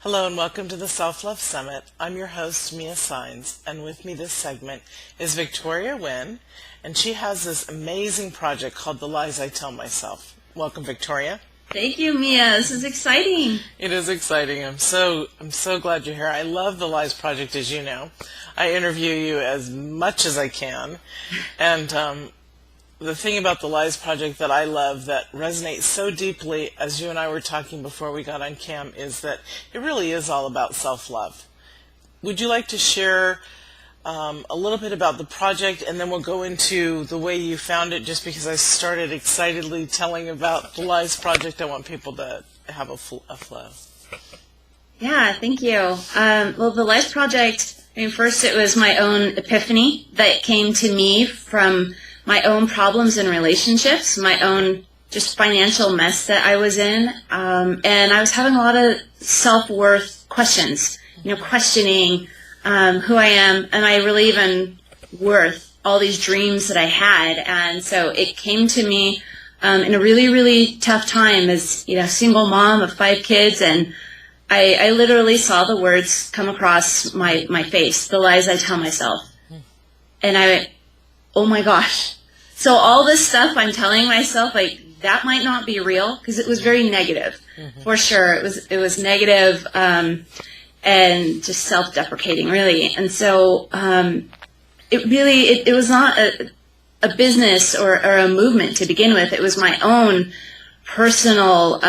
Hello and welcome to the Self-Love Summit. I'm your host, Mia Saenz, and with me this segment is Victoria Wynn, and she has this amazing project called The Lies I Tell Myself. Welcome, Victoria. Thank you, Mia. This is exciting. It is exciting. I'm so glad you're here. I love the Lies Project, as you know. I interview you as much as I can, and the thing about the Lies Project that I love, that resonates so deeply, as you and I were talking before we got on cam, is that it really is all about self-love. Would you like to share a little bit about the project, and then we'll go into the way you found it, just because I started excitedly telling about the Lies Project. I want people to have a flow. Yeah, thank you. Well, the Lies Project, first it was my own epiphany that came to me from my own problems in relationships, my own just financial mess that I was in, and I was having a lot of self-worth questions, questioning who I am, am I really even worth all these dreams that I had? And so it came to me in a really, really tough time as single mom of 5 kids, and I literally saw the words come across my face, the lies I tell myself. And I went, oh my gosh. So all this stuff I'm telling myself, that might not be real, because it was very negative, for sure. It was negative and just self-deprecating, really. And so it was not a business or a movement to begin with. It was my own personal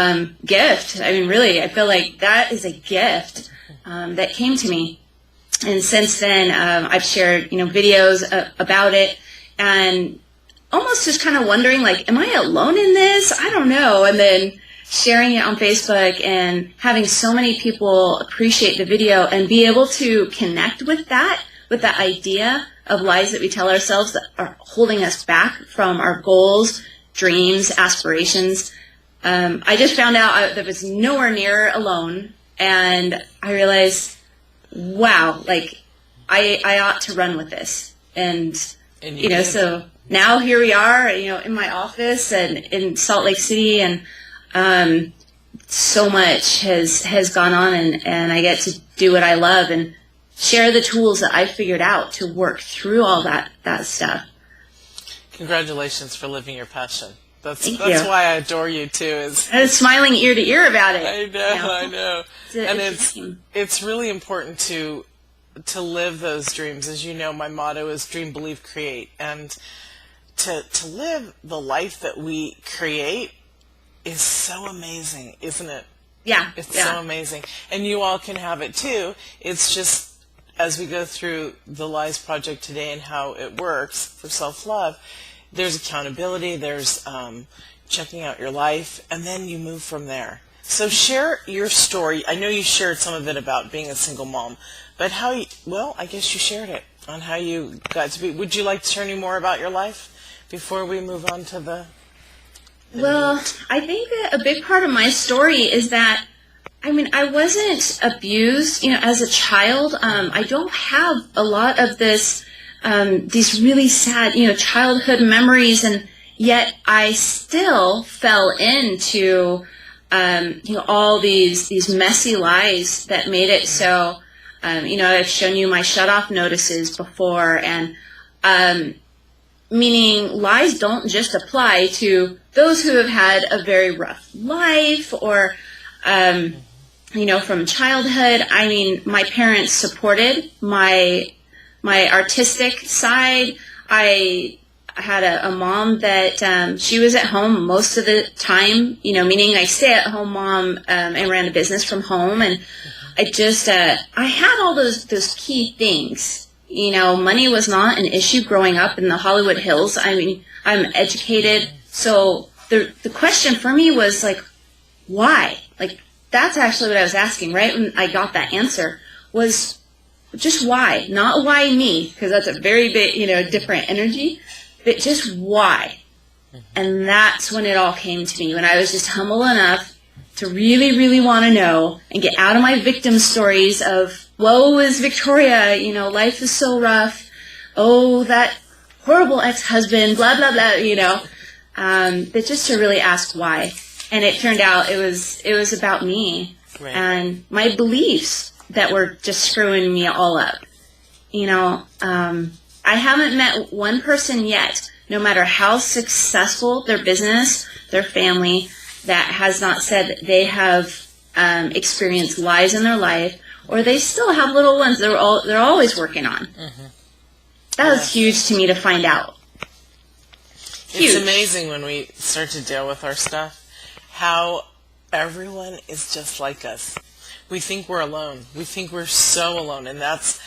gift. Really, I feel like that is a gift that came to me. And since then, I've shared, videos about it, and almost just kind of wondering, am I alone in this? I don't know. And then sharing it on Facebook and having so many people appreciate the video and be able to connect with that idea of lies that we tell ourselves that are holding us back from our goals, dreams, aspirations. I just found out that I was nowhere near alone, and I realized, wow, I ought to run with this. And so now here we are, in my office and in Salt Lake City, and so much has gone on, and I get to do what I love and share the tools that I figured out to work through all that stuff. Congratulations for living your passion. That's why I adore you too. I was smiling ear to ear about it. I know. It's really important to live those dreams. As you know, my motto is dream, believe, create. And to live the life that we create is so amazing, isn't it? Yeah. It's so amazing. And you all can have it too. It's just, as we go through the Lies Project today and how it works for self-love, there's accountability, there's checking out your life, and then you move from there. So share your story. I know you shared some of it about being a single mom, but I guess you shared it on how you got to be. Would you like to share any more about your life before we move on to the Well, I think that a big part of my story is that, I wasn't abused, as a child. I don't have a lot of these really sad, childhood memories, and yet I still fell into, all these messy lies that made it so. I've shown you my shut-off notices before, and meaning lies don't just apply to those who have had a very rough life or, from childhood. My parents supported my artistic side. I had a mom that she was at home most of the time, meaning I stay-at-home mom and ran a business from home, and I just I had all those key things. Money was not an issue growing up in the Hollywood Hills. I'm educated, so the question for me was why? That's actually what I was asking, right? When I got that answer was just why, not why me, because that's a very big, different energy, but just why. And that's when it all came to me, when I was just humble enough to really, really want to know and get out of my victim stories of, woe is Victoria, life is so rough, oh, that horrible ex-husband, blah, blah, blah, but just to really ask why. And it turned out it was about me. Right. and my beliefs that were just screwing me all up. You know, I haven't met one person yet, no matter how successful their business, their family, that has not said that they have experienced lies in their life, or they still have little ones they're always working on. Mm-hmm. That was huge to me to find out. Huge. It's amazing when we start to deal with our stuff, how everyone is just like us. We think we're alone. We think we're so alone, and that's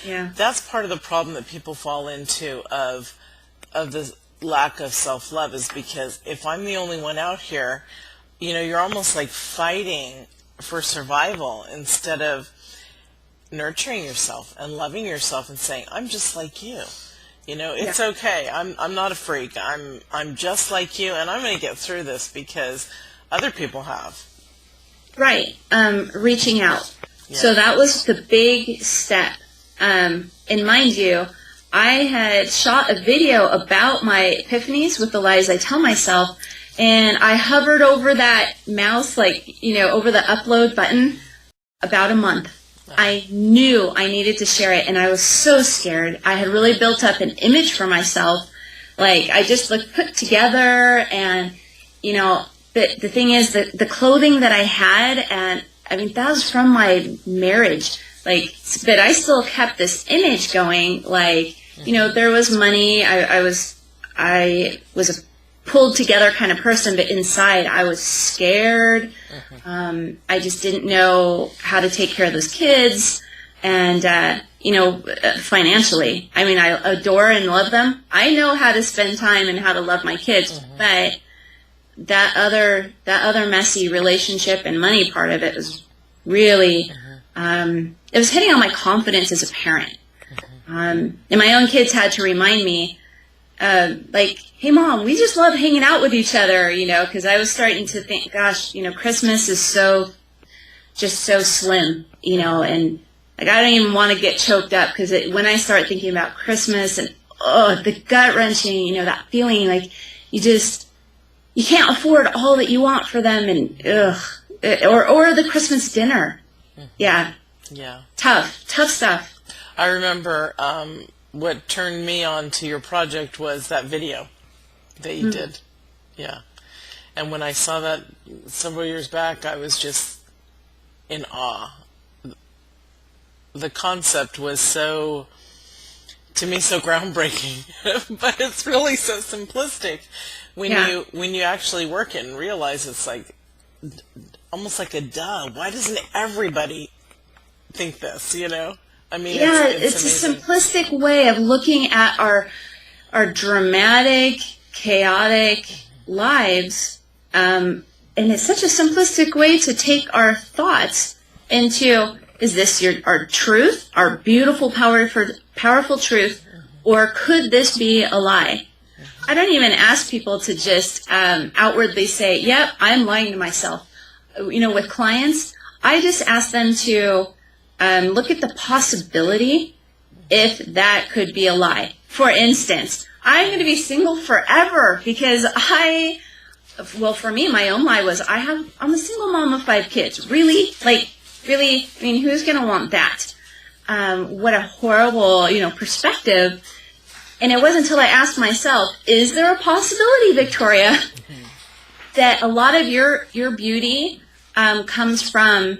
part of the problem that people fall into of the lack of self-love, is because if I'm the only one out here, you know, you're almost like fighting for survival instead of nurturing yourself and loving yourself and saying, I'm just like you. You know, it's okay. I'm not a freak. I'm just like you, and I'm going to get through this because other people have. Right. Reaching out. Yeah. So that was the big step. And mind you, I had shot a video about my epiphanies with the lies I tell myself, and I hovered over that mouse, like, you know, over the upload button about a month. I knew I needed to share it, and I was so scared. I had really built up an image for myself. Like, I just looked put together, and, you know, the thing is that the clothing that I had, and I mean, that was from my marriage. Like, but I still kept this image going. Like, you know, there was money. I was a pulled together kind of person, but inside I was scared. I just didn't know how to take care of those kids, and you know, financially. I mean, I adore and love them. I know how to spend time and how to love my kids, but that other messy relationship and money part of it was really it was hitting on my confidence as a parent. And my own kids had to remind me, like, hey Mom, we just love hanging out with each other, you know, because I was starting to think, gosh, you know, Christmas is just so slim, you know, and like, I don't even want to get choked up, because when I start thinking about Christmas and the gut wrenching, you know, that feeling like you can't afford all that you want for them, and or the Christmas dinner. Yeah. Tough stuff. I remember what turned me on to your project was that video that you did. Yeah. And when I saw that several years back, I was just in awe. The concept was to me, so groundbreaking, but it's really so simplistic when you actually work it and realize it's like almost like a duh. Why doesn't everybody think this, you know? I mean, it's a simplistic way of looking at our dramatic, chaotic lives, and it's such a simplistic way to take our thoughts into, is this our truth, our beautiful, powerful truth, or could this be a lie? I don't even ask people to just outwardly say, yep, I'm lying to myself. You know, with clients, I just ask them to look at the possibility if that could be a lie. For instance, I'm going to be single forever because for me, my own lie was I'm a single mom of 5 kids. Really? Like, really? I mean, who's going to want that? What a horrible, you know, perspective. And it wasn't until I asked myself, is there a possibility, Victoria, that a lot of your beauty comes from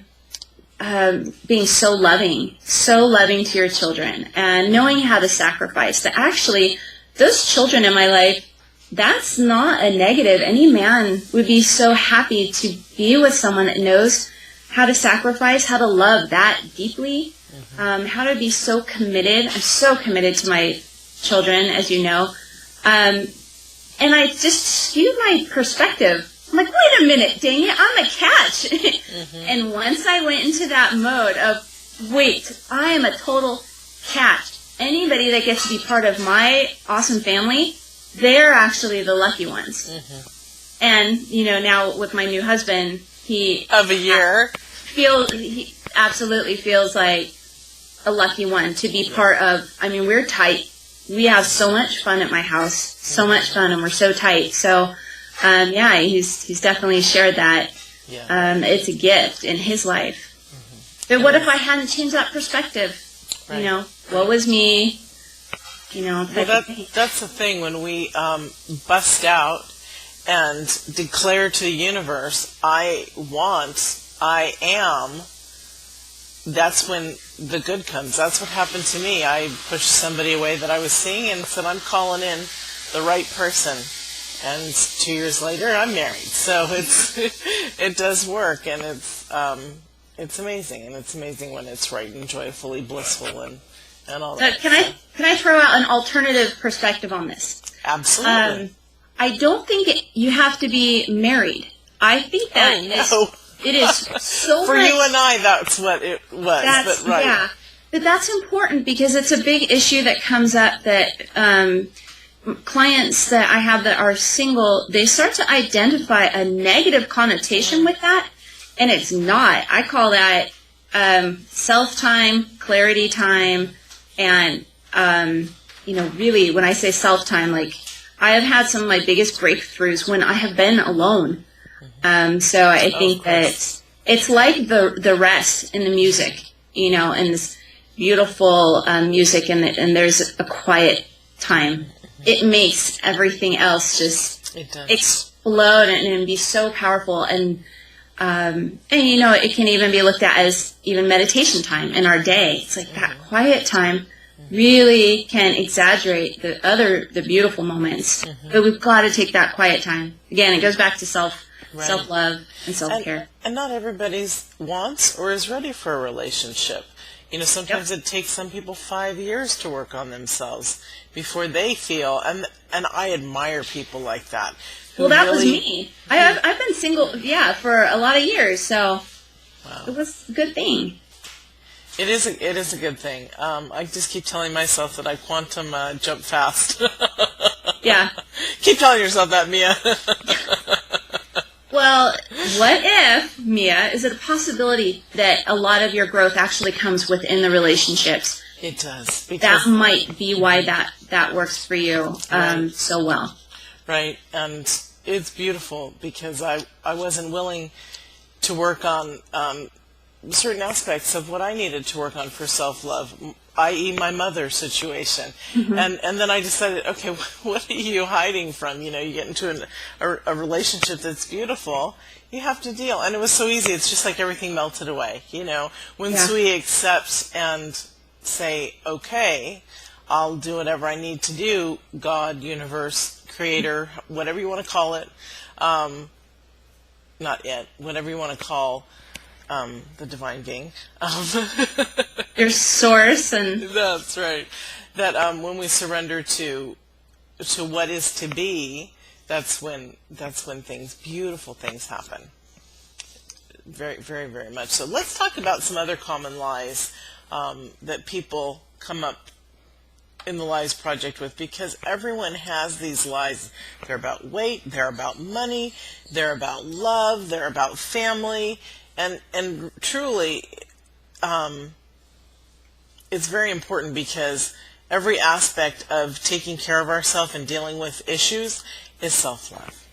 being so loving to your children, and knowing how to sacrifice, that actually those children in my life, that's not a negative. Any man would be so happy to be with someone that knows how to sacrifice, how to love that deeply, how to be so committed. I'm so committed to my children, as you know, and I just skewed my perspective. I'm like, wait a minute, dang it, I'm a catch. And once I went into that mode of, wait, I am a total catch. Anybody that gets to be part of my awesome family, they're actually the lucky ones. And, you know, now with my new husband, he absolutely feels like a lucky one to be part of. I mean, we're tight. We have so much fun at my house, so much fun, and we're so tight. So, he's definitely shared that. It's a gift in his life. But what if I hadn't changed that perspective? Right. You know, what was me? You know, that's the thing when we bust out and declare to the universe, I want, I am. That's when the good comes. That's what happened to me. I pushed somebody away that I was seeing and said, I'm calling in the right person. And 2 years later, I'm married. So it does work, and it's amazing. And it's amazing when it's right and joyfully blissful and all that. Can I throw out an alternative perspective on this? Absolutely. I don't think you have to be married. I think that it is so For much, you and I, that's what it was. But right. Yeah, but that's important because it's a big issue that comes up that clients that I have that are single, they start to identify a negative connotation with that, and it's not. I call that self-time, clarity time, and really when I say self-time, like I have had some of my biggest breakthroughs when I have been alone. So I think that it's like the rest in the music, and this beautiful music, and there's a quiet time. It makes everything else just explode and be so powerful. And it can even be looked at as even meditation time in our day. It's like that quiet time really can exaggerate the beautiful moments. But we've got to take that quiet time. Again, it goes back to self-love and self-care. And not everybody wants or is ready for a relationship. Sometimes it takes some people 5 years to work on themselves before they feel, and I admire people like that. Well, that was me. I've been single, for a lot of years, so it was a good thing. It is a good thing. I just keep telling myself that I quantum jump fast. Yeah. Keep telling yourself that, Mia. Well, what if, Mia, is it a possibility that a lot of your growth actually comes within the relationships? It does. That might be why that works for you so well. Right, and it's beautiful because I wasn't willing to work on certain aspects of what I needed to work on for self-love, i.e. my mother situation. And then I decided, okay, what are you hiding from? You get into a relationship that's beautiful, you have to deal. And it was so easy. It's just like everything melted away. Once we accept and say, okay, I'll do whatever I need to do, God, universe, creator, whatever you want to call it, not yet, whatever you want to call the divine being. Your source. And that's right. That when we surrender to what is to be, that's when beautiful things happen. Very, very, very much. So let's talk about some other common lies that people come up in the Lies Project with, because everyone has these lies. They're about weight, they're about money, they're about love, they're about family, and truly, it's very important because every aspect of taking care of ourselves and dealing with issues is self-love.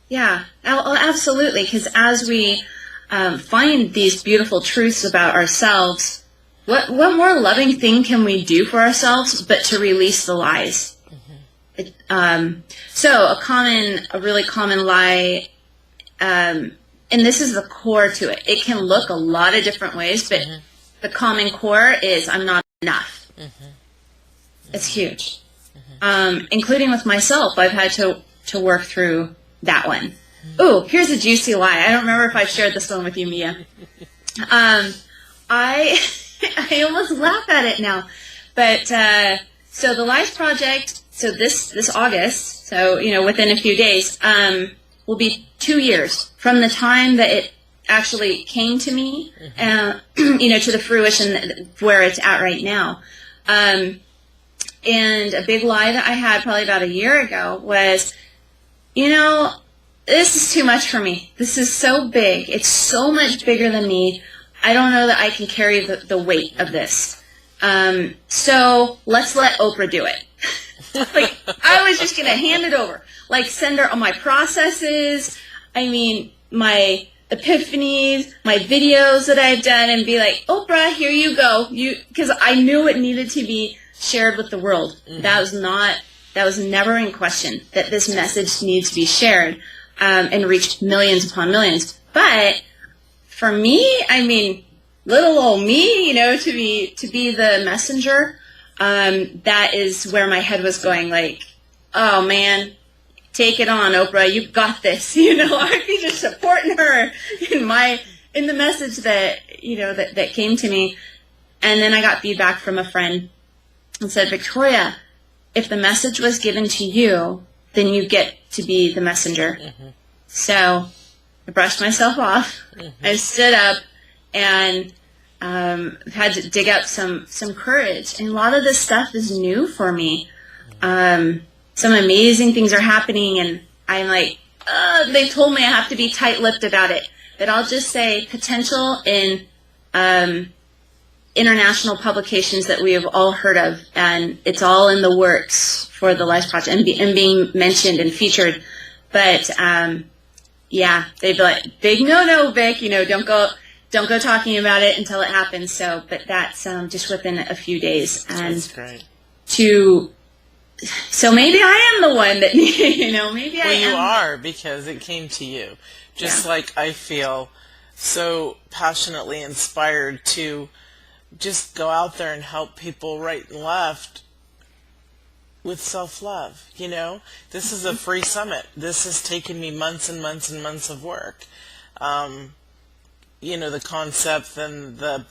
Yeah, absolutely, because as we find these beautiful truths about ourselves, what more loving thing can we do for ourselves but to release the lies? So a really common lie, and this is the core to it. It can look a lot of different ways, but the common core is I'm not enough. It's huge. Including with myself, I've had to work through that one. Ooh, here's a juicy lie. I don't remember if I shared this one with you, Mia. I almost laugh at it now. But so the Lies Project, so this August, so within a few days, will be 2 years from the time that it actually came to me, to the fruition where it's at right now. And a big lie that I had probably about a year ago was, this is too much for me. This is so big. It's so much bigger than me. I don't know that I can carry the weight of this. So let's let Oprah do it. Like, I was just going to hand it over. Like, send her all my processes. I mean, my epiphanies, my videos that I've done, and be like, Oprah, here you go. Because I knew it needed to be shared with the world. Mm-hmm. That was never in question, that this message needs to be shared and reach millions upon millions. But for me, I mean, little old me, to be the messenger, that is where my head was going, like, oh man, take it on, Oprah, you got this. I'd be just supporting her in the message that, that came to me. And then I got feedback from a friend and said, Victoria, if the message was given to you, then you get to be the messenger. Mm-hmm. So I brushed myself off. Mm-hmm. I stood up and had to dig up some courage. And a lot of this stuff is new for me. Some amazing things are happening, and I'm like, they told me I have to be tight-lipped about it. But I'll just say potential in international publications that we have all heard of, and it's all in the works for the Life Project and being mentioned and featured. But yeah, they'd be like, big no, Vic, don't go talking about it until it happens. So, but that's just within a few days. And that's great. So maybe I am the one that, maybe I am. Well, you are, because it came to you. Just like I feel so passionately inspired to just go out there and help people right and left with self-love. This is a free summit. This has taken me months and months and months of work. The concept and the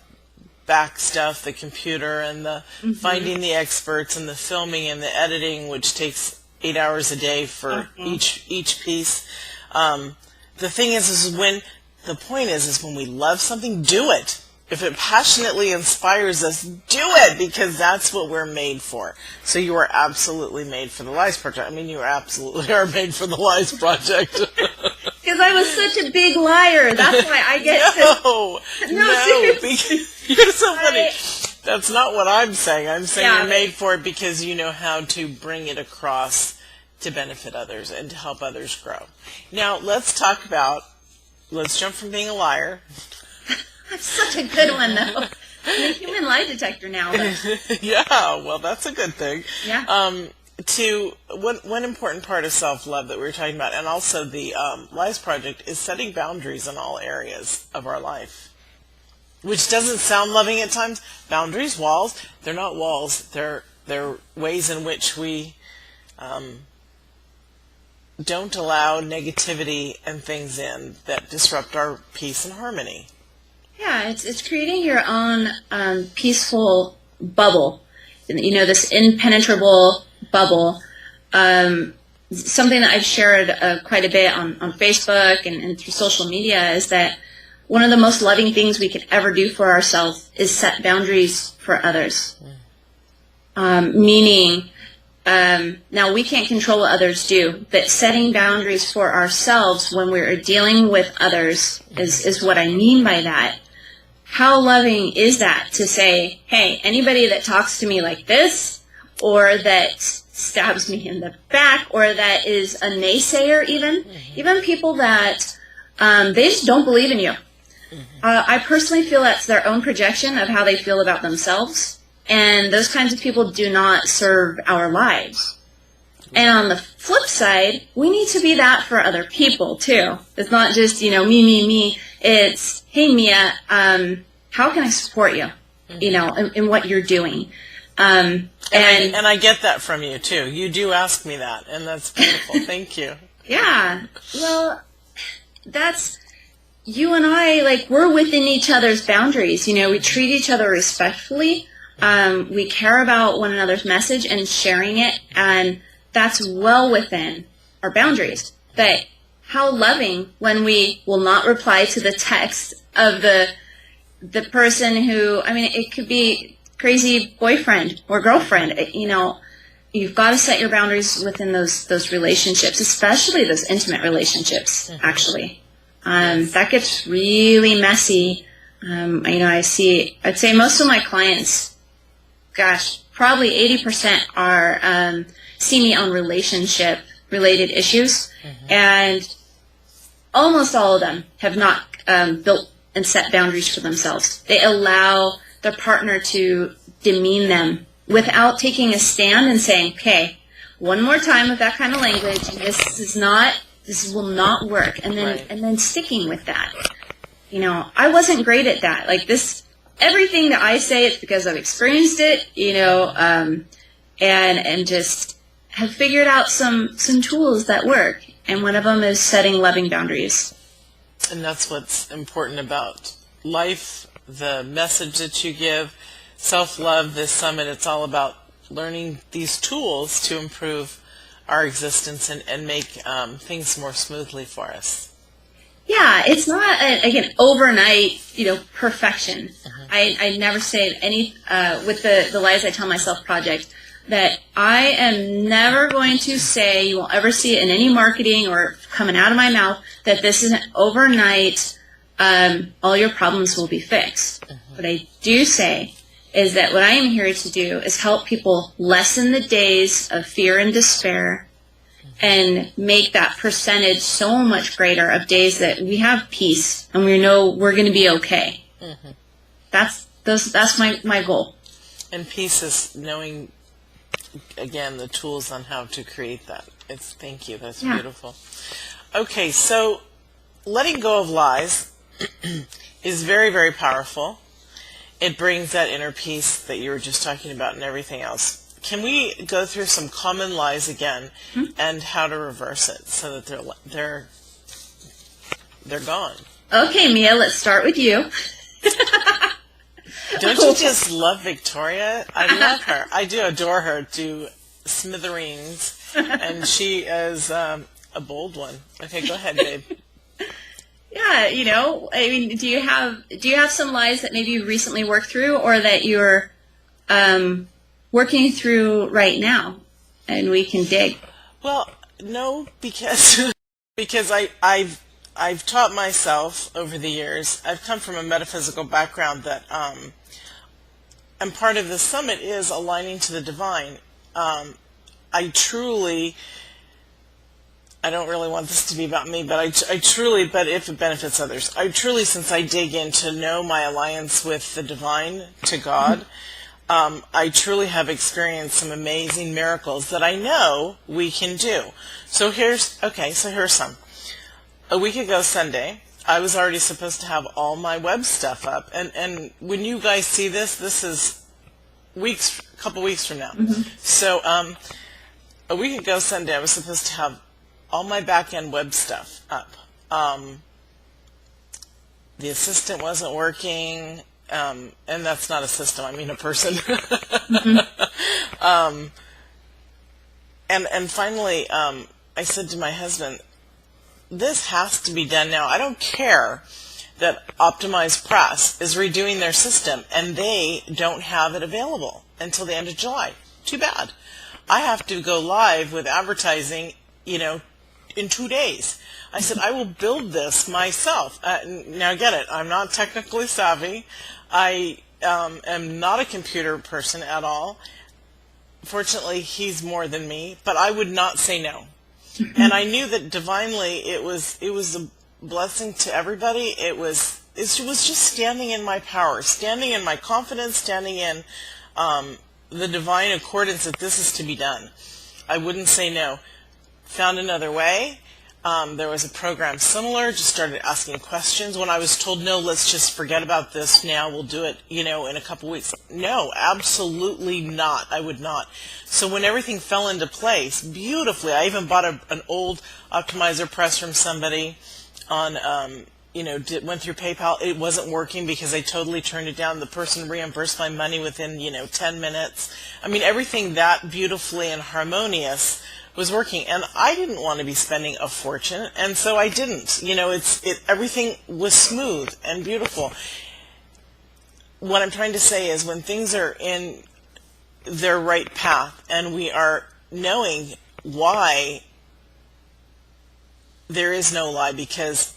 back stuff, the computer, and the mm-hmm. finding the experts, and the filming and the editing, which takes 8 hours a day for mm-hmm. each piece. The thing is when the point is when we love something, do it. If it passionately inspires us, do it, because that's what we're made for. So you are absolutely made for the Lies Project. I mean, you absolutely are made for the Lies Project. Because I was such a big liar. That's why I get no, because you're so funny. That's not what I'm saying. I'm saying you're made for it because you know how to bring it across to benefit others and to help others grow. Now, let's jump from being a liar. That's such a good one, though. I'm a human lie detector now. But. Yeah, well, that's a good thing. Yeah. To one important part of self-love that we were talking about, and also the Lies Project, is setting boundaries in all areas of our life, which doesn't sound loving at times. Boundaries, walls, they're not walls. They're ways in which we don't allow negativity and things in that disrupt our peace and harmony. Yeah, it's creating your own peaceful bubble. This impenetrable bubble. Something that I've shared quite a bit on Facebook and through social media is that one of the most loving things we could ever do for ourselves is set boundaries for others. Meaning, now we can't control what others do, but setting boundaries for ourselves when we're dealing with others is what I mean by that. How loving is that to say, hey, anybody that talks to me like this, or that stabs me in the back, or that is a naysayer even people that they just don't believe in you. I personally feel that's their own projection of how they feel about themselves, and those kinds of people do not serve our lives. And on the flip side, we need to be that for other people too. It's not just, me. It's, hey, Mia, how can I support you, in what you're doing? And I get that from you too. You do ask me that, and that's beautiful. Thank you. Yeah. Well, that's, you and I, we're within each other's boundaries. We treat each other respectfully. We care about one another's message and sharing it, and that's well within our boundaries. But how loving when we will not reply to the text of the person who, it could be crazy boyfriend or girlfriend. You've got to set your boundaries within those relationships, especially those intimate relationships, actually. That gets really messy. I'd say most of my clients, probably 80% are see me on relationship-related issues. And almost all of them have not built and set boundaries for themselves. They allow their partner to demean them without taking a stand and saying, okay, one more time with that kind of language, this will not work, and then sticking with that. You know, I wasn't great at that. Like everything that I say, it's because I've experienced it, you know, and just have figured out some tools that work. And one of them is setting loving boundaries. And that's what's important about life, the message that you give, self-love, this summit. It's all about learning these tools to improve our existence and make things more smoothly for us. Yeah, it's not, again, overnight, you know, perfection. I never say any, with the Lies I Tell Myself project, that I am never going to say, you won't ever see it in any marketing or coming out of my mouth, that this is an overnight, all your problems will be fixed. What I do say is that what I am here to do is help people lessen the days of fear and despair and make that percentage so much greater of days that we have peace and we know we're going to be okay. That's my goal. And peace is knowing, again, the tools on how to create that. Thank you. That's beautiful. Okay, so letting go of lies is very, very powerful. It brings that inner peace that you were just talking about and everything else. Can we go through some common lies again and how to reverse it so that they're gone? Okay, Mia, let's start with you. Don't you just love Victoria? I love her. I do adore her to smithereens, and she is a bold one. Okay, go ahead, babe. Yeah, you know, I mean, do you have some lies that maybe you recently worked through, or that you're working through right now, and we can dig? Well, no, because I've taught myself over the years. I've come from a metaphysical background that, and part of the summit is aligning to the divine. I don't really want this to be about me, but I truly, but if it benefits others, I truly, since I dig in to know my alliance with the divine, to God, I truly have experienced some amazing miracles that I know we can do. So here's some. A week ago Sunday, I was already supposed to have all my web stuff up, and when you guys see this is a couple weeks from now. So a week ago Sunday, I was supposed to have all my back-end web stuff up. The assistant wasn't working, and that's not a system, I mean a person. And finally, I said to my husband, this has to be done now. I don't care that Optimized Press is redoing their system and they don't have it available until the end of July. Too bad. I have to go live with advertising, you know, in 2 days. I said, I will build this myself. Now get it, I'm not technically savvy. I am not a computer person at all. Fortunately, he's more than me, but I would not say no. And I knew that divinely it was a blessing to everybody. It was just standing in my power, standing in my confidence, standing in the divine accordance that this is to be done. I wouldn't say no. Found another way. There was a program similar, just started asking questions. When I was told, no, let's just forget about this now, we'll do it, you know, in a couple weeks. No, absolutely not. I would not. So when everything fell into place beautifully, I even bought an old optimizer press from somebody on, went through PayPal. It wasn't working because I totally turned it down. The person reimbursed my money within, 10 minutes. I mean, everything that beautifully and harmonious was working, and I didn't want to be spending a fortune, and so I didn't. Everything was smooth and beautiful. What I'm trying to say is when things are in their right path and we are knowing why there is no lie, because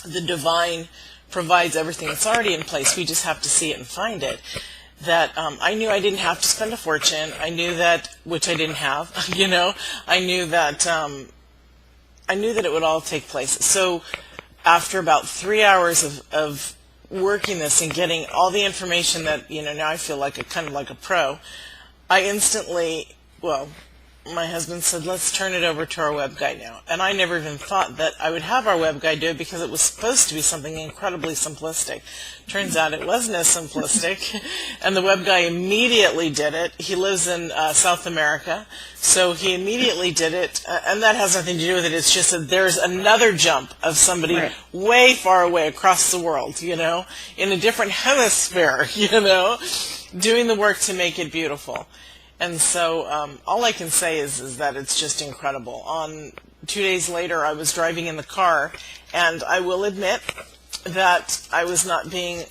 the divine provides everything that's already in place. We just have to see it and find it. That I knew I didn't have to spend a fortune. I knew that, which I didn't have, I knew that I knew that it would all take place. So after about 3 hours of working this and getting all the information that, now I feel like kind of like a pro, I instantly, my husband said, let's turn it over to our web guy now. And I never even thought that I would have our web guy do it because it was supposed to be something incredibly simplistic. Turns out it wasn't as simplistic. And the web guy immediately did it. He lives in South America, so he immediately did it. And that has nothing to do with it. It's just that there's another jump of somebody way far away across the world, in a different hemisphere, doing the work to make it beautiful. And so all I can say is that it's just incredible. 2 days later, I was driving in the car, and I will admit that I was not being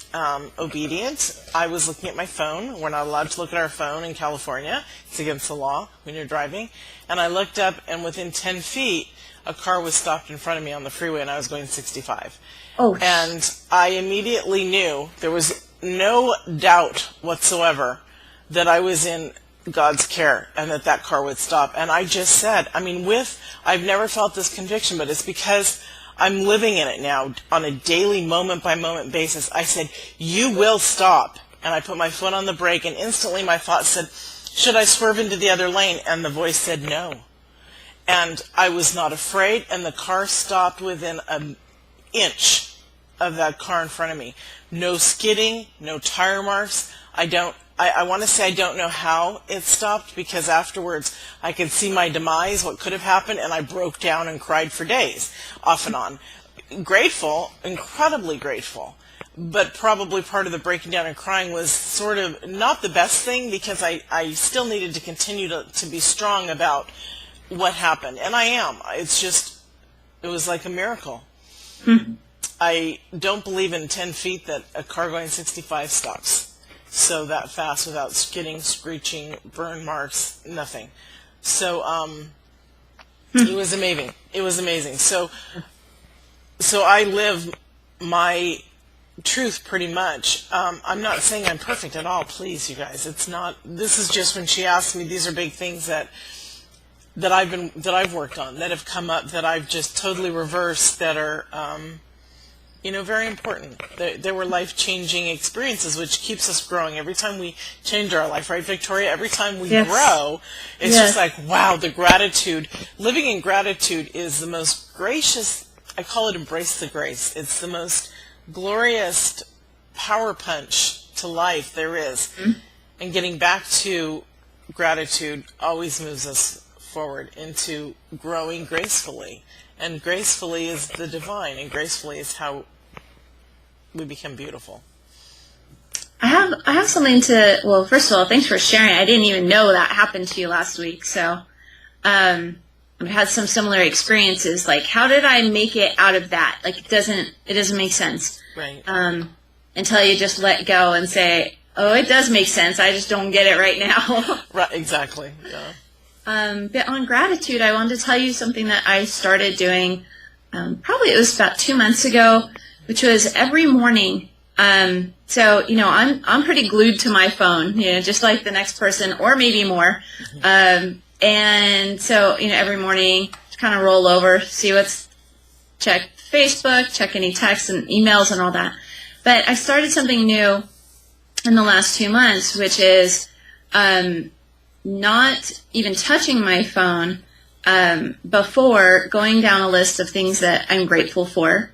obedient. I was looking at my phone. We're not allowed to look at our phone in California. It's against the law when you're driving. And I looked up, and within 10 feet, a car was stopped in front of me on the freeway, and I was going 65. Oh. And I immediately knew, there was no doubt whatsoever that I was in God's care and that car would stop. And I just said, I've never felt this conviction, but it's because I'm living in it now on a daily moment by moment basis. I said, you will stop. And I put my foot on the brake, and instantly my thought said, should I swerve into the other lane? And the voice said no. And I was not afraid, and the car stopped within an inch of that car in front of me. No skidding, no tire marks. I want to say I don't know how it stopped, because afterwards I could see my demise, what could have happened, and I broke down and cried for days, off and on. Grateful, incredibly grateful, but probably part of the breaking down and crying was sort of not the best thing, because I still needed to continue to be strong about what happened, and I am. It was like a miracle. I don't believe in 10 feet that a car going 65 stops so that fast without skidding, screeching, burn marks, nothing. So it was amazing. It was amazing. So I live my truth pretty much. I'm not saying I'm perfect at all, please, you guys. It's not. This is just when she asked me, these are big things that I've worked on, that have come up, that I've just totally reversed, that are very important. There were life-changing experiences, which keeps us growing. Every time we change our life, right, Victoria? Every time we grow, it's just like, wow, the gratitude. Living in gratitude is the most gracious, I call it embrace the grace. It's the most glorious power punch to life there is. And getting back to gratitude always moves us forward into growing gracefully. And gracefully is the divine, and gracefully is how we become beautiful. I have something to, well, first of all, thanks for sharing. I didn't even know that happened to you last week. So I've had some similar experiences. Like, how did I make it out of that? Like, it doesn't make sense. Right. Until you just let go and say, oh, it does make sense. I just don't get it right now. Right, exactly. Yeah. But on gratitude, I wanted to tell you something that I started doing, probably it was about 2 months ago, which was every morning. So, I'm pretty glued to my phone, just like the next person, or maybe more. And so, every morning, just kind of roll over, see check Facebook, check any texts and emails and all that. But I started something new in the last 2 months, which is, not even touching my phone before going down a list of things that I'm grateful for.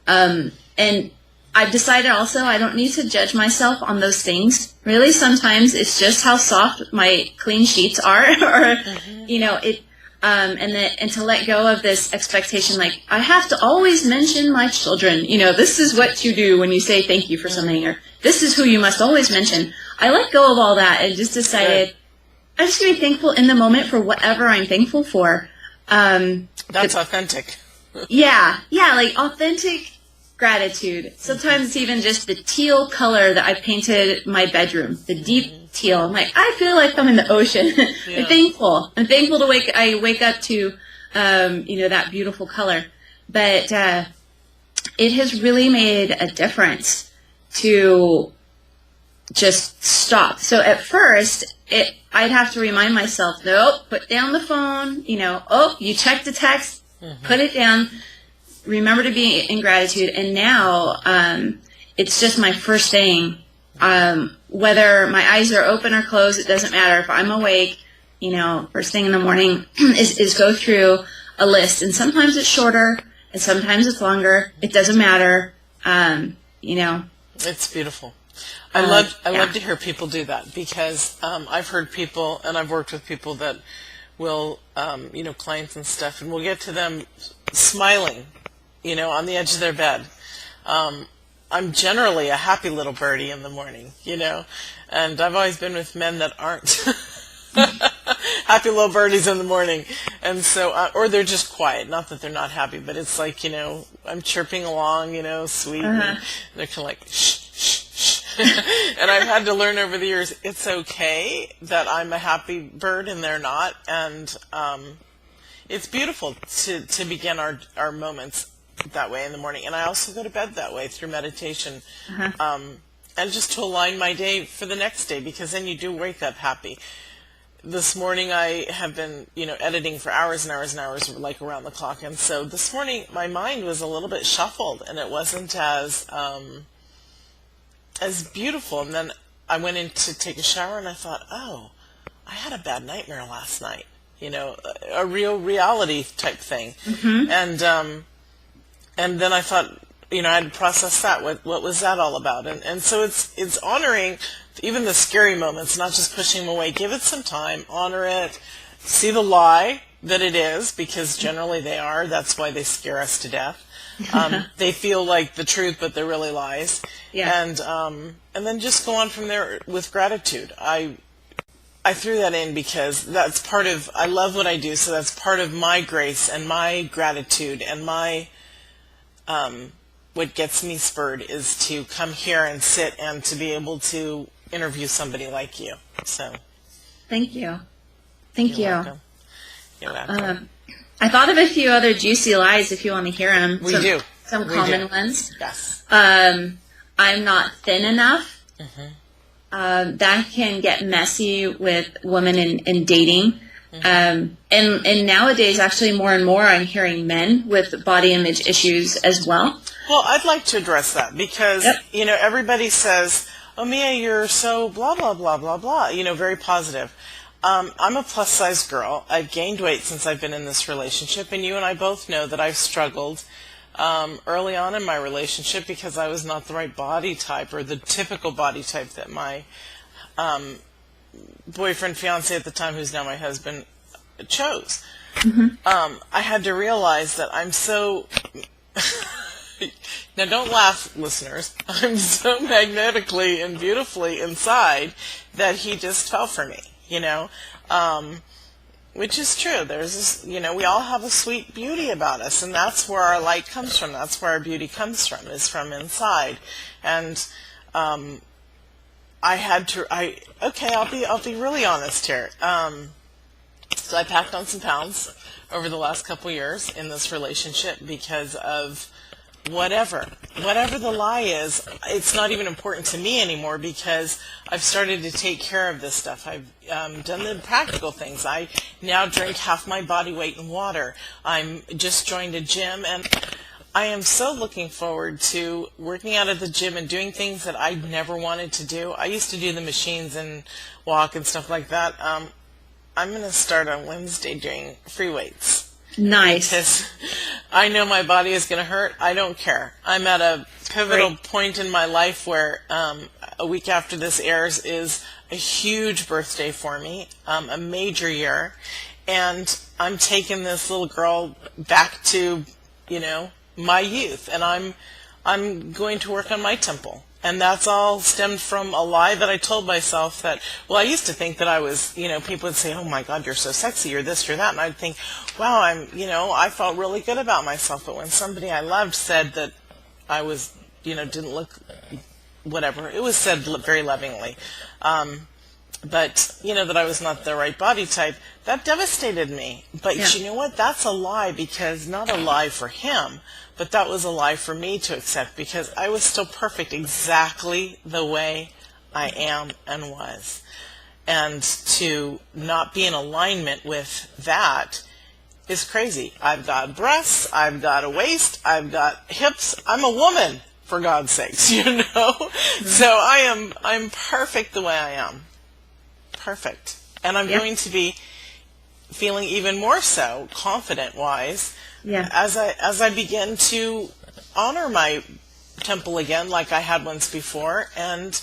And I've decided also I don't need to judge myself on those things. Really, sometimes it's just how soft my clean sheets are, or and to let go of this expectation, like I have to always mention my children. This is what you do when you say thank you for something, or this is who you must always mention. I let go of all that and just decided I'm just going to be thankful in the moment for whatever I'm thankful for. That's authentic. Like authentic gratitude. Sometimes it's even just the teal color that I painted my bedroom, the deep teal. I'm like, I feel like I'm in the ocean. I'm thankful. I'm thankful to wake up to, that beautiful color. But it has really made a difference to just stop. So at first, I'd have to remind myself, nope, put down the phone, you checked the text, Put it down. Remember to be in gratitude. And now it's just my first thing. Whether my eyes are open or closed, it doesn't matter. If I'm awake, first thing in the morning is go through a list. And sometimes it's shorter and sometimes it's longer. It doesn't matter. It's beautiful. I love to hear people do that, because I've heard people, and I've worked with people that will, clients and stuff, and we'll get to them smiling, on the edge of their bed. I'm generally a happy little birdie in the morning, and I've always been with men that aren't happy little birdies in the morning. And so, or they're just quiet. Not that they're not happy, but it's like, I'm chirping along, sweet. And they're kind of like, shh, shh, shh. And I've had to learn over the years, it's okay that I'm a happy bird and they're not. And it's beautiful to begin our moments that way in the morning. And I also go to bed that way through meditation. And just to align my day for the next day, because then you do wake up happy. This morning I have been, editing for hours and hours and hours, like around the clock. And so this morning my mind was a little bit shuffled, and it wasn't as beautiful. And then I went in to take a shower, and I thought, oh, I had a bad nightmare last night. A real reality type thing. And then I thought, I had to process that. What was that all about? And so it's honoring even the scary moments, not just pushing them away. Give it some time, honor it, see the lie that it is, because generally they are. That's why they scare us to death. They feel like the truth, but they're really lies. Yeah. And then just go on from there with gratitude. I threw that in because that's part of, I love what I do, so that's part of my grace and my gratitude and my, what gets me spurred is to come here and sit and to be able to interview somebody like you. So, thank you. Thank you. Welcome. You're welcome. I thought of a few other juicy lies if you want to hear them. We do. Some common ones. Yes. I'm not thin enough. That can get messy with women in dating. And nowadays, actually, more and more, I'm hearing men with body image issues as well. Well, I'd like to address that because, everybody says, oh, Mia, you're so blah, blah, blah, blah, blah, very positive. I'm a plus-size girl. I've gained weight since I've been in this relationship, and you and I both know that I've struggled early on in my relationship because I was not the right body type or the typical body type that my boyfriend, fiance at the time, who's now my husband, chose. I had to realize that I'm so... Now, don't laugh, listeners. I'm so magnetically and beautifully inside that he just fell for me, which is true. There's this, we all have a sweet beauty about us, and that's where our light comes from. That's where our beauty comes from, is from inside. And I had to, I'll be really honest here. So I packed on some pounds over the last couple years in this relationship because of whatever the lie is. It's not even important to me anymore because I've started to take care of this stuff. I've done the practical things. I now drink half my body weight in water. I'm just joined a gym, and I am so looking forward to working out at the gym and doing things that I never wanted to do. I used to do the machines and walk and stuff like that. I'm going to start on Wednesday doing free weights. Nice. Because I know my body is going to hurt. I don't care. I'm at a pivotal point in my life where a week after this airs is a huge birthday for me, a major year, and I'm taking this little girl back to, my youth, and I'm going to work on my temple. And that's all stemmed from a lie that I told myself that, I used to think that I was, people would say, oh my God, you're so sexy, you're this, you're that. And I'd think, wow, I felt really good about myself. But when somebody I loved said that I was, didn't look, whatever, it was said very lovingly. But, that I was not the right body type, that devastated me. But you know what? That's a lie, because not a lie for him, but that was a lie for me to accept, because I was still perfect exactly the way I am and was. And to not be in alignment with that is crazy. I've got breasts, I've got a waist, I've got hips. I'm a woman, for God's sakes, you know? Mm-hmm. So I'm perfect the way I am. Perfect. And I'm going to be feeling even more so, confident-wise, as I begin to honor my temple again, like I had once before, and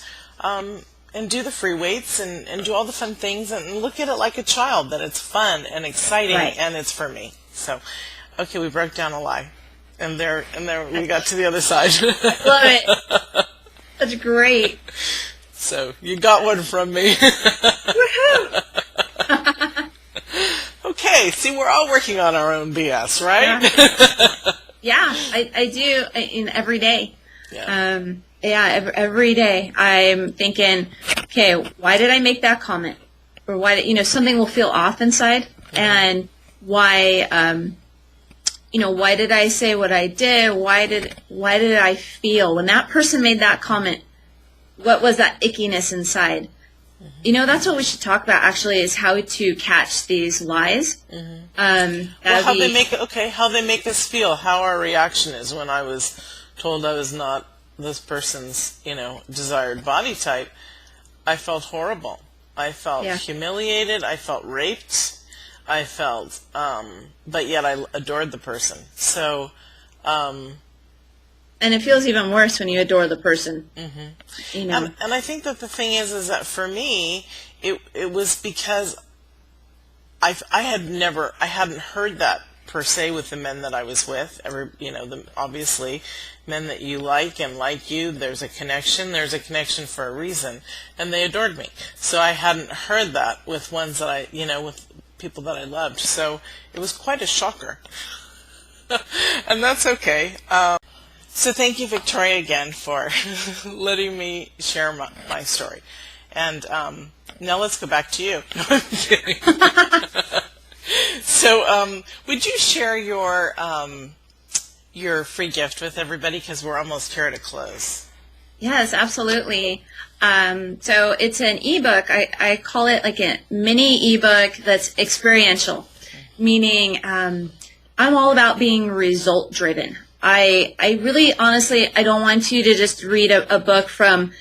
do the free weights and do all the fun things and look at it like a child, that it's fun and exciting and it's for me. So, okay, we broke down a lie, and there we got to the other side. I love it. That's great. So you got one from me. Woohoo! Okay, see, we're all working on our own BS, right? Yeah, I do every day. Yeah. Every day I'm thinking, okay, why did I make that comment? Or why did, something will feel off inside, and why, why did I say what I did? Why did I feel when that person made that comment? What was that ickiness inside? That's what we should talk about, actually, is how to catch these lies. How they make us feel, how our reaction is. When I was told I was not this person's, desired body type, I felt horrible. I felt humiliated. I felt raped. I felt, but yet I adored the person. So, and it feels even worse when you adore the person. And I think that the thing is that for me, it was because I hadn't heard that per se with the men that I was with. Obviously, men that you like and like you, there's a connection. There's a connection for a reason, and they adored me. So I hadn't heard that with ones that with people that I loved. So it was quite a shocker, and that's okay. So thank you, Victoria, again for letting me share my story. And now let's go back to you. No, I'm kidding. So would you share your free gift with everybody, because we're almost here to close? Yes, absolutely. So it's an ebook. I call it like a mini ebook that's experiential, meaning I'm all about being result driven. I really, honestly, I don't want you to just read a book from,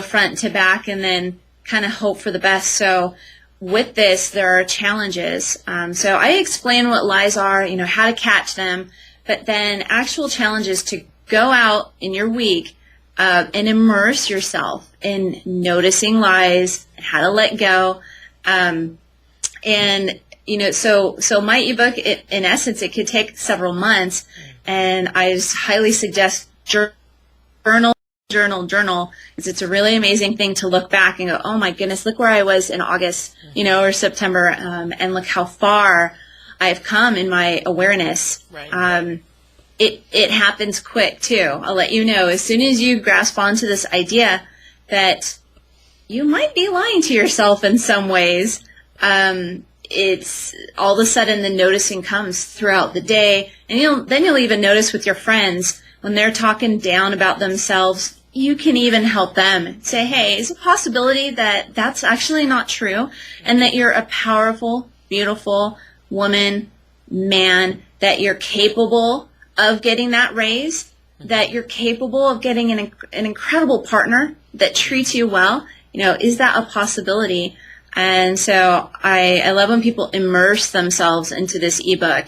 front to back and then kind of hope for the best. So with this, there are challenges. So I explain what lies are, how to catch them, but then actual challenges to go out in your week and immerse yourself in noticing lies, how to let go. So my ebook, in essence, it could take several months. And I just highly suggest journal, because it's a really amazing thing to look back and go, oh my goodness, look where I was in August, or September, and look how far I've come in my awareness. Right. It happens quick too. I'll let you know, as soon as you grasp onto this idea that you might be lying to yourself in some ways, it's all of a sudden the noticing comes throughout the day, and you'll even notice with your friends when they're talking down about themselves. You can even help them say, hey, is it a possibility that that's actually not true, and that you're a powerful, beautiful woman, man, that you're capable of getting that raise, that you're capable of getting an incredible partner that treats you well. Is that a possibility? And so I love when people immerse themselves into this ebook.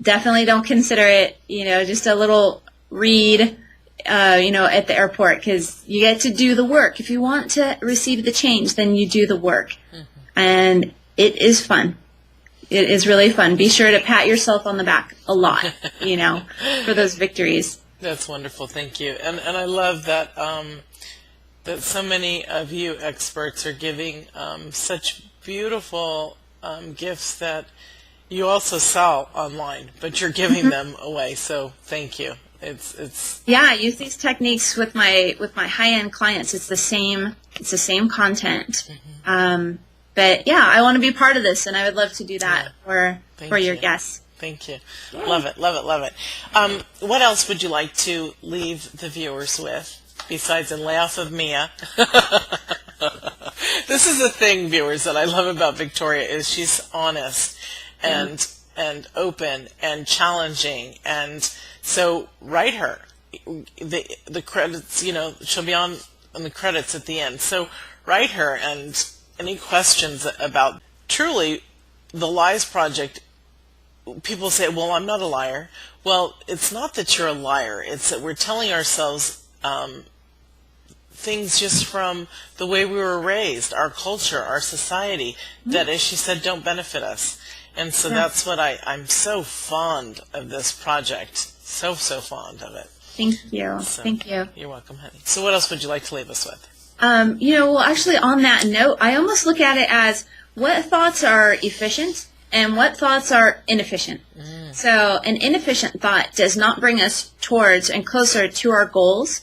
Definitely don't consider it, just a little read, at the airport, because you get to do the work. If you want to receive the change, then you do the work. And it is fun. It is really fun. Be sure to pat yourself on the back a lot, for those victories. That's wonderful. Thank you. And I love that, that so many of you experts are giving such beautiful gifts that you also sell online, but you're giving them away. So thank you. It's I use these techniques with my high-end clients. It's the same content. But I want to be part of this, and I would love to do that for your guests. Thank you. Love it, love it, love it. What else would you like to leave the viewers with besides a laugh of Mia? This is the thing, viewers, that I love about Victoria, is she's honest. and open and challenging. And so write her. The credits, she'll be on the credits at the end. So write her, and any questions about truly the Lies Project. People say, well, I'm not a liar. Well, it's not that you're a liar. It's that we're telling ourselves things just from the way we were raised, our culture, our society, that, as she said, don't benefit us. And so that's what I'm so fond of this project. So fond of it. Thank you. So, Thank you. You're welcome, honey. So what else would you like to leave us with? Well, actually, on that note, I almost look at it as what thoughts are efficient and what thoughts are inefficient. So an inefficient thought does not bring us towards and closer to our goals,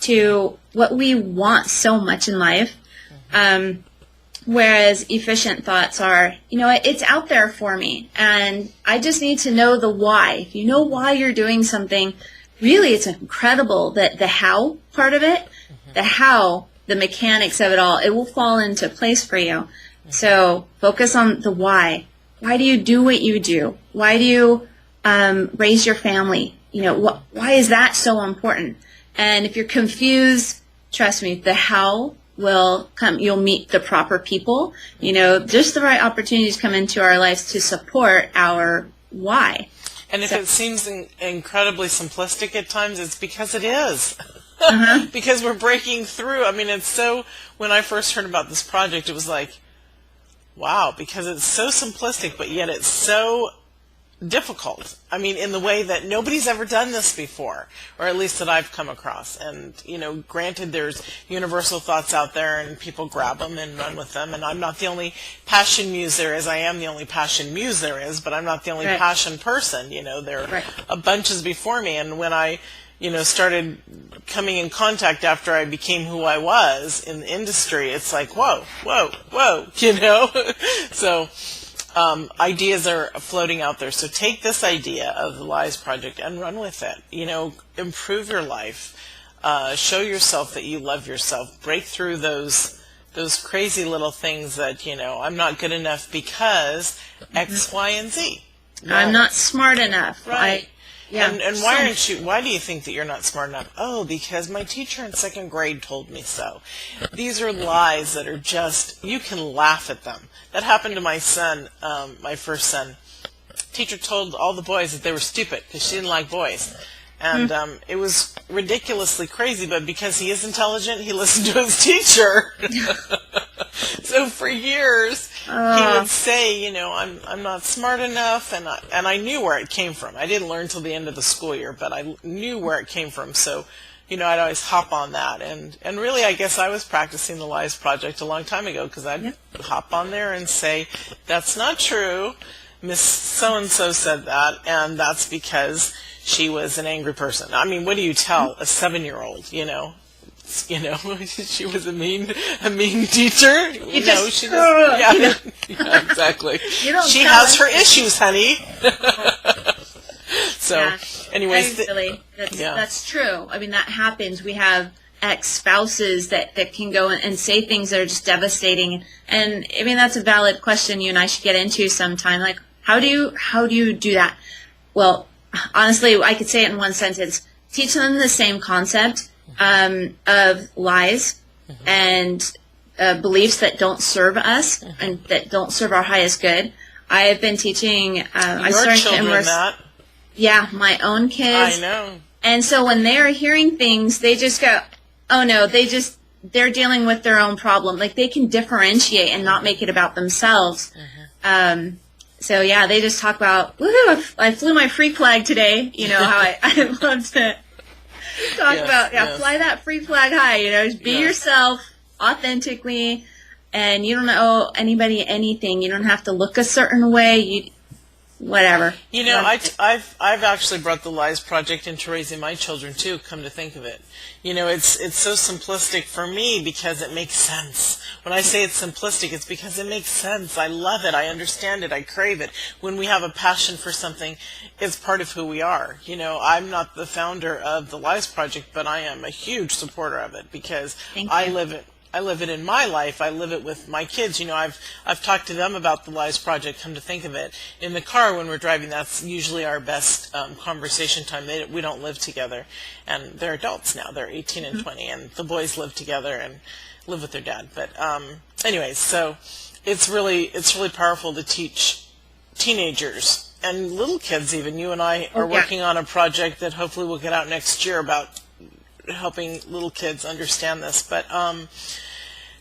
to what we want so much in life. Whereas efficient thoughts are, it's out there for me, and I just need to know the why. If you know why you're doing something, really it's incredible that the how part of it, the how, the mechanics of it all, it will fall into place for you. So focus on the why. Why do you do what you do? Why do you raise your family? Why is that so important? And if you're confused, trust me, the how will come. You'll meet the proper people. Just the right opportunities come into our lives to support our why. And if it seems incredibly simplistic at times, it's because it is. Because we're breaking through. I mean, when I first heard about this project, it was like, wow, because it's so simplistic, but yet it's so difficult. I mean, in the way that nobody's ever done this before, or at least that I've come across. And, granted, there's universal thoughts out there, and people grab them and run with them. And I'm not the only passion muse there is. I am the only passion muse there is, but I'm not the only passion person. There are bunches before me. And when I started coming in contact after I became who I was in the industry, it's like, whoa. So ideas are floating out there. So take this idea of the Lies Project and run with it. Improve your life. Show yourself that you love yourself. Break through those crazy little things that, I'm not good enough because X, Y, and Z. No. I'm not smart enough. Right. And why do you think that you're not smart enough? Oh, because my teacher in second grade told me so. These are lies that are just, you can laugh at them. That happened to my son, my first son. Teacher told all the boys that they were stupid because she didn't like boys. And it was ridiculously crazy, but because he is intelligent, he listened to his teacher. So for years, he would say, I'm not smart enough, and I knew where it came from. I didn't learn till the end of the school year, but I knew where it came from. So, I'd always hop on that. And really, I guess I was practicing the Lies Project a long time ago, because I'd hop on there and say, that's not true. Miss So-and-so said that, and that's because she was an angry person. I mean, what do you tell a 7-year-old, she was a mean teacher. Yeah, exactly. She has her issues, honey. So, anyways, that's true. I mean, that happens. We have ex-spouses that can go and say things that are just devastating. And I mean, that's a valid question you and I should get into sometime. Like, how do you do that? Well, honestly, I could say it in one sentence. Teach them the same concept of lies and beliefs that don't serve us and that don't serve our highest good. I have been teaching your children that. Yeah, my own kids. I know. And so when they're hearing things, they just go, oh no, they're dealing with their own problem. Like, they can differentiate and not make it about themselves. So yeah, they just talk about, woohoo, I flew my freak flag today. How I love to talk about, fly that freak flag high, just be yourself authentically, and you don't owe anybody anything. You don't have to look a certain way. Whatever. I've actually brought the Lies Project into raising my children too, come to think of it. It's so simplistic for me because it makes sense. When I say it's simplistic, it's because it makes sense. I love it. I understand it. I crave it. When we have a passion for something, it's part of who we are. I'm not the founder of the Lies Project, but I am a huge supporter of it because I live I live it in my life. I live it with my kids. I've talked to them about the Lies Project. Come to think of it, in the car when we're driving, that's usually our best conversation time. We don't live together, and they're adults now. They're 18 and 20, and the boys live together and live with their dad. But anyways, so it's really powerful to teach teenagers and little kids even. You and I are working on a project that hopefully will get out next year about helping little kids understand this. But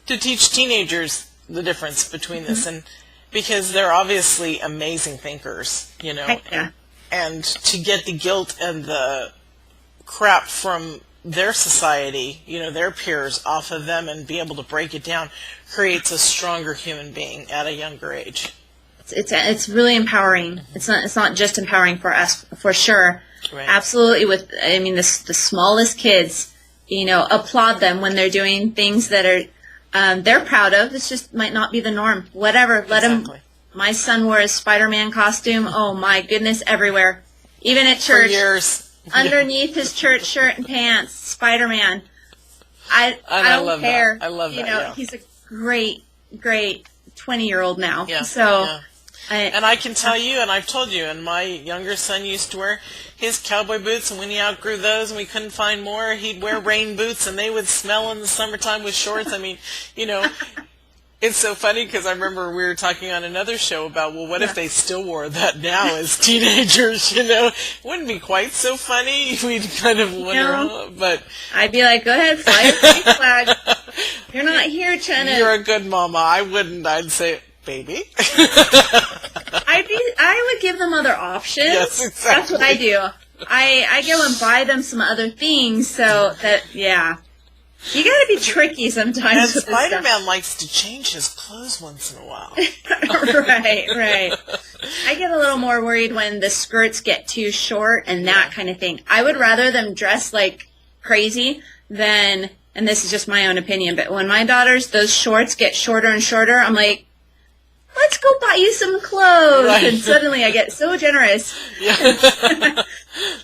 to teach teenagers the difference between this, and because they're obviously amazing thinkers, and to get the guilt and the crap from their society, their peers off of them and be able to break it down creates a stronger human being at a younger age. It's really empowering. It's not just empowering for us, for sure. Right. Absolutely. The smallest kids, applaud them when they're doing things that are they're proud of. It just might not be the norm. Whatever. Let them. My son wore a Spider-Man costume. Oh my goodness, everywhere, even at church. For years. Underneath his church shirt and pants, Spider-Man. I don't care. I love that. Yeah. He's a great 20-year-old now. Yeah. So. Yeah. And I can tell you, and I've told you, and my younger son used to wear his cowboy boots, and when he outgrew those and we couldn't find more, he'd wear rain boots, and they would smell in the summertime with shorts. I mean, it's so funny because I remember we were talking on another show about, well, what if they still wore that now as teenagers, Wouldn't be quite so funny. We'd kind of wonder, but... I'd be like, go ahead, fly a white flag. You're not here trying to... You're a good mama. I wouldn't. I'd say... Baby. I would give them other options. Yes, exactly. That's what I do. I go and buy them some other things so that, you got to be tricky sometimes. And Spider-Man likes to change his clothes once in a while. Right. I get a little more worried when the skirts get too short and that kind of thing. I would rather them dress like crazy than, and this is just my own opinion, but when my daughters, those shorts get shorter and shorter, I'm like, let's go buy you some clothes. Right. And suddenly I get so generous. Yeah.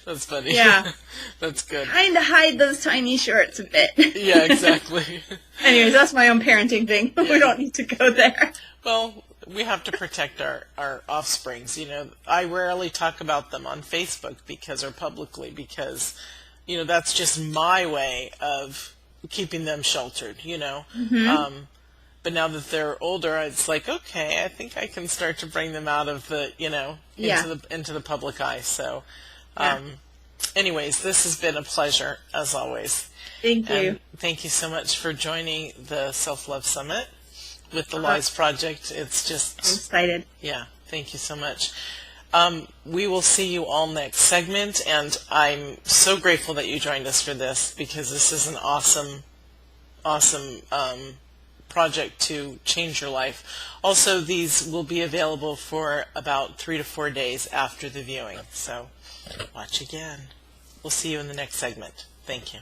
That's funny. Yeah. That's good. Trying to hide those tiny shorts a bit. Yeah, exactly. Anyways, that's my own parenting thing. We don't need to go there. Well, we have to protect our offsprings. I rarely talk about them on Facebook or publicly because, that's just my way of keeping them sheltered, But now that they're older, it's like, okay, I think I can start to bring them out of the, into the public eye. So, anyways, this has been a pleasure, as always. Thank you. And thank you so much for joining the Self-Love Summit with the Lies Project. It's just... I'm excited. Yeah, thank you so much. We will see you all next segment, and I'm so grateful that you joined us for this because this is an awesome project to change your life. Also, these will be available for about 3 to 4 days after the viewing. So watch again. We'll see you in the next segment. Thank you.